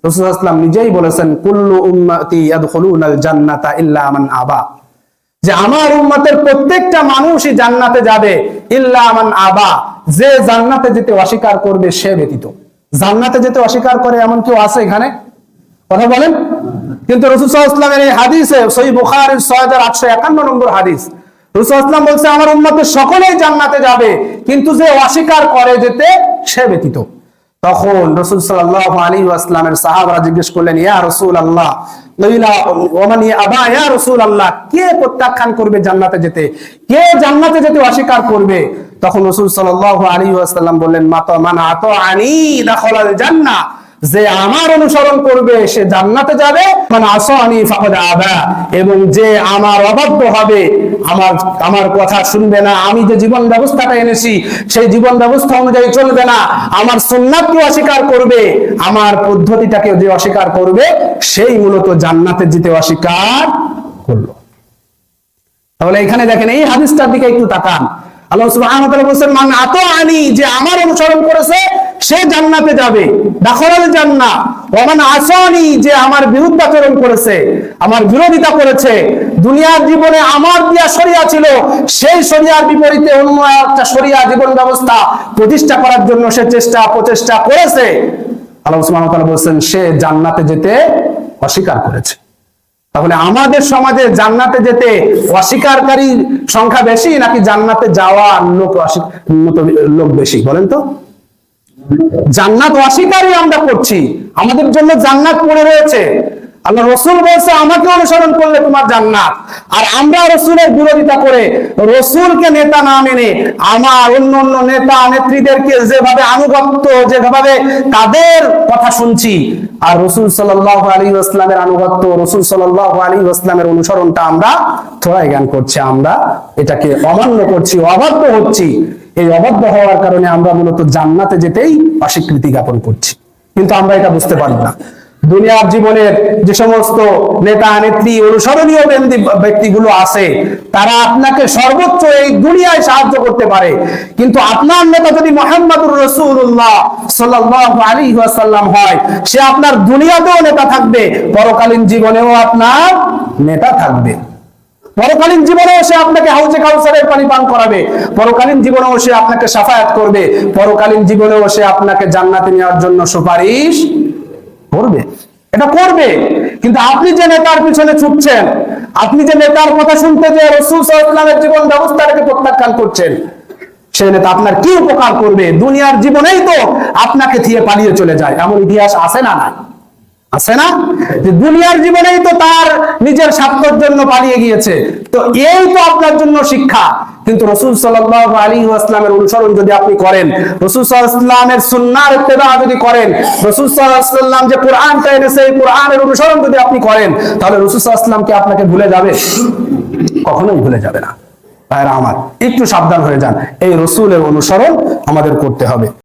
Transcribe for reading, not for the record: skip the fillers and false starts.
রাসূল সাল্লাল্লাহু আলাইহি ওয়াসাল্লাম নিজেই বলেছেন, কুল্লু উম্মতি ইয়াদখুলুনাল জান্নাতা ইল্লা মান আবা, যে আমার উম্মতের প্রত্যেকটা মানুষই জান্নাতে যাবে, ইল্লা মান আবা, যে জান্নাতে যেতে অস্বীকার করবে সে ব্যতীত। জান্নাতে যেতে অস্বীকার করে এমন কেউ আছে এখানে? কথা বলেন। কিন্তু রাসূল সাল্লাল্লাহু আলাইহি ওয়াসাল্লামের এই হাদিসে, সহিহ বুখারীর 6851 নম্বর হাদিস, রাসূল সাল্লাল্লাহু আলাইহি ওয়াসাল্লাম বলছে আমার উম্মতের সকলেই জান্নাতে যাবে, কিন্তু যে অস্বীকার করে যেতে সে ব্যতীত। তখন রাসূল সাল্লাল্লাহু আলাইহি ওয়াসাল্লামের সাহাবারা জিজ্ঞেস করলেন, ইয়া রাসূলুল্লাহ, ওমান আবা ইয়া রাসূলুল্লাহ, কে প্রত্যাখ্যান করবে জান্নাতে যেতে, কে জান্নাতে যেতে অস্বীকার করবে? তখন রাসূল সাল্লাল্লাহু আলাইহি ওয়াসাল্লাম বললেন, মান আতাআনি দাখালাল জান্নাহ, যে আমার অনুসরণ করবে সে জান্নাতে যাবে, মান আসানি ফাকাদ আবা, এবং যে আমার অবাধ্য হবে, আমার কথা শুনবে না, আমি যে জীবন ব্যবস্থাটা এনেছি সেই জীবন ব্যবস্থা অনুযায়ী চলবে না, আমার সুন্নাতকে অস্বীকার করবে, আমার পদ্ধতিটাকে যে অস্বীকার করবে সেই মূলত জান্নাতে যেতে অস্বীকার করলো। তাহলে এখানে দেখেন, এই হাদিসটার দিকে একটু তাকান। আল্লাহ সুবহানাহু ওয়া তাআলা বলেন, মান আতাআনি, যে আমার অনুসরণ করেছে সে জান্নাতে যাবে, দাখালাল জান্নাহ, ওয়া মান আসানি, যে আমার বিরুদ্ধাচরণ করেছে, আমার বিরোধিতা করেছে, দুনিয়ার জীবনে আমার দেয়া শরিয়া ছিল, সেই শরিয়ার বিপরীতে অন্য একটা শরিয়া জীবন ব্যবস্থা প্রতিষ্ঠা করার জন্য সে প্রচেষ্টা করেছে, আল্লাহ সুবহানাহু ওয়া তাআলা বলেন সে জান্নাতে যেতে অস্বীকার করেছে। তাহলে আমাদের সমাজে জান্নাতে যেতে অস্বীকারীর সংখ্যা বেশি নাকি জান্নাতে যাওয়ার লোক বেশি? বলেন তো। জান্নাত অস্বীকারই আমরা করছি, আমাদের জন্য জান্নাত পড়ে রয়েছে। আল্লাহ রাসূল বলছে আমাকে অনুসরণ করলে তোমার জান্নাত, আর আমরা রাসূলের বিরোধিতা করে, রাসূলকে নেতা না মেনে আমার অন্য নেতা নেত্রীদেরকে যেভাবে আনুগত্য, যেভাবে তাদের কথা শুনছি, আর রাসূল সাল্লাল্লাহু আলাইহি ওয়াসাল্লামের আনুগত্য, রাসূল সাল্লাল্লাহু আলাইহি ওয়াসাল্লামের অনুসরণটা আমরা থোড়াই জ্ঞান করছি, আমরা এটাকে অমান্য করছি, অবাধ্য হচ্ছি। এই অবাধ্য হওয়ার কারণে আমরা মূলত জান্নাতে যেতেই অস্বীকৃতি জ্ঞাপন করছি, কিন্তু আমরা এটা বুঝতে পারি না। দুনিয়ার জীবনের যে সমস্ত নেতা নেত্রী অনুসরণীয় ব্যক্তিগুলো আছে, তারা আপনাকে সর্বোচ্চ এই দুনিয়ায় সাহায্য করতে পারে, কিন্তু আপনার নেতা যদি মুহাম্মদুর রাসূলুল্লাহ সাল্লাল্লাহু আলাইহি ওয়াসাল্লাম হয়, সে আপনার দুনিয়াতেও নেতা থাকবে, পরকালীন জীবনেও আপনার নেতা থাকবে। পরকালীন জীবনেও সে আপনাকে হাউজে কাউসারের পানি পান করাবে, পরকালীন জীবনেও সে আপনাকে শাফায়াত করবে, পরকালীন জীবনেও সে আপনাকে জান্নাতে নেওয়ার জন্য সুপারিশ করবে। এটা করবে। কিন্তু আপনি যে নেতার পিছনে ছুটছেন, আপনি যে নেতার কথা শুনতে যে রাসূল সাল্লাল্লাহু আলাইহি ওয়াসাল্লামের জীবন ব্যবস্থাটাকে প্রত্যাখ্যান করছেন, সেই নেতা আপনার কি উপকার করবে? দুনিয়ার জীবনেই তো আপনাকে দিয়ে পালিয়ে চলে যায়, এমন ইতিহাস আছে না? নাই আছে না? যে দুনিয়ার জীবনেই তো তার নিজের স্বার্থের জন্য পালিয়ে গিয়েছে। তো এই তো আপনার জন্য শিক্ষা। কিন্তু রাসূল সাল্লাল্লাহু আলাইহি ওয়াসাল্লামের অনুসরণ যদি আপনি করেন, রাসূল সাল্লাল্লাহু আলাইহি ওয়াসাল্লামের সুন্নাহর ইত্তেবা যদি করেন, রাসূল সাল্লাল্লাহু আলাইহি ওয়াসাল্লাম যে কোরআনটা এনেছে এই কোরআনের অনুসরণ যদি আপনি করেন, তাহলে রাসূল সাল্লাল্লাহু আলাইহি ওয়াসাল্লাম কি আপনাকে ভুলে যাবে? কখনোই ভুলে যাবে না। ভাইরা আমার, একটু সাবধান হয়ে যান, এই রাসূলের অনুসরণ আমাদের করতে হবে।